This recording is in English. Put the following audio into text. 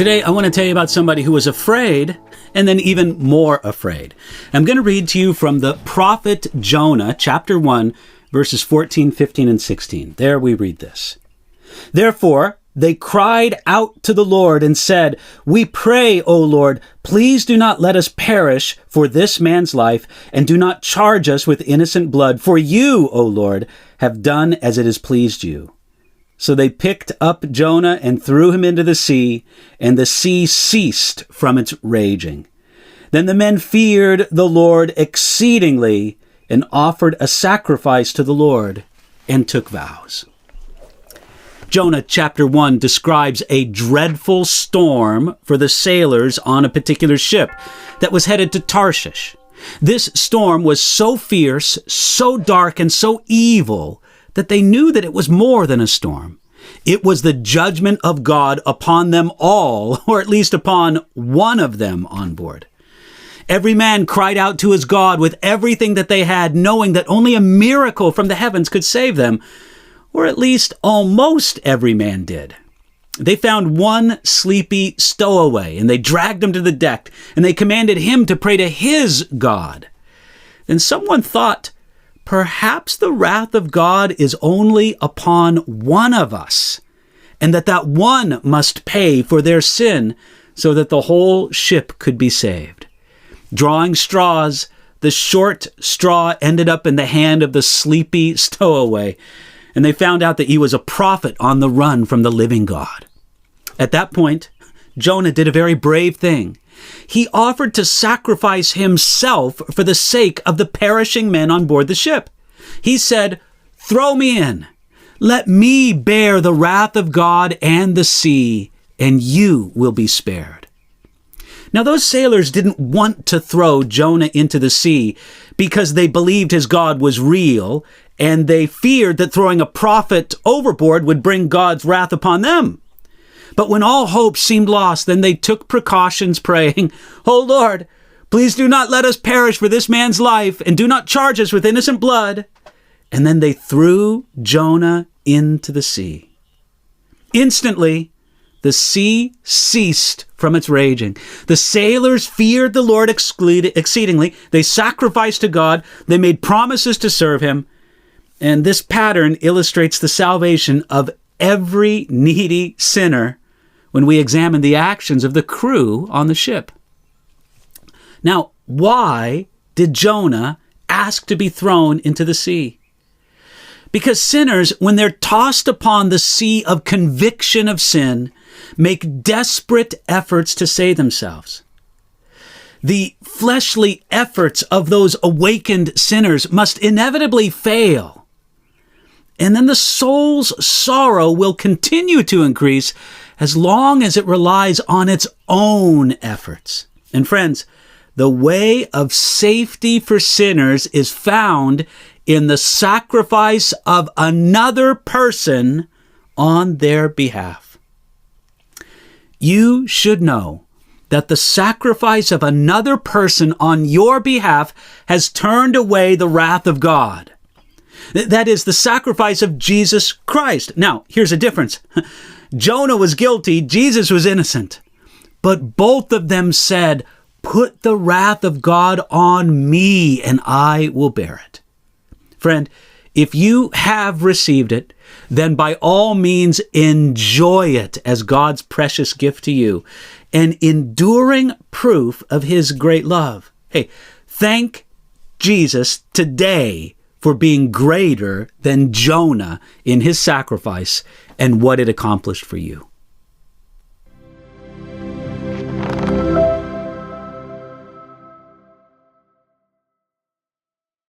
Today, I want to tell you about somebody who was afraid and then even more afraid. I'm going to read to you from the prophet Jonah, chapter 1, verses 14, 15, and 16. There we read this. Therefore, they cried out to the Lord and said, "We pray, O Lord, please do not let us perish for this man's life, and do not charge us with innocent blood. For you, O Lord, have done as it has pleased you." So they picked up Jonah and threw him into the sea, and the sea ceased from its raging. Then the men feared the Lord exceedingly and offered a sacrifice to the Lord and took vows. Jonah chapter 1 describes a dreadful storm for the sailors on a particular ship that was headed to Tarshish. This storm was so fierce, so dark, and so evil that they knew that it was more than a storm. It was the judgment of God upon them all, or at least upon one of them on board. Every man cried out to his God with everything that they had, knowing that only a miracle from the heavens could save them, or at least almost every man did. They found one sleepy stowaway, and they dragged him to the deck, and they commanded him to pray to his God. Then someone thought, perhaps the wrath of God is only upon one of us, and that one must pay for their sin so that the whole ship could be saved. Drawing straws, the short straw ended up in the hand of the sleepy stowaway, and they found out that he was a prophet on the run from the living God. At that point, Jonah did a very brave thing. He offered to sacrifice himself for the sake of the perishing men on board the ship. He said, "Throw me in. Let me bear the wrath of God and the sea, and you will be spared." Now, those sailors didn't want to throw Jonah into the sea because they believed his God was real, and they feared that throwing a prophet overboard would bring God's wrath upon them. But when all hope seemed lost, then they took precautions, praying, "O Lord, please do not let us perish for this man's life, and do not charge us with innocent blood." And then they threw Jonah into the sea. Instantly, the sea ceased from its raging. The sailors feared the Lord exceedingly. They sacrificed to God. They made promises to serve him. And this pattern illustrates the salvation of every needy sinner when we examine the actions of the crew on the ship. Now, why did Jonah ask to be thrown into the sea? Because sinners, when they're tossed upon the sea of conviction of sin, make desperate efforts to save themselves. The fleshly efforts of those awakened sinners must inevitably fail. And then the soul's sorrow will continue to increase as long as it relies on its own efforts. And friends, the way of safety for sinners is found in the sacrifice of another person on their behalf. You should know that the sacrifice of another person on your behalf has turned away the wrath of God. That is the sacrifice of Jesus Christ. Now, here's a difference. Jonah was guilty, Jesus was innocent. But both of them said, "Put the wrath of God on me, and I will bear it." Friend, if you have received it, then by all means enjoy it as God's precious gift to you, an enduring proof of his great love. Hey, thank Jesus today for being greater than Jonah in his sacrifice and what it accomplished for you.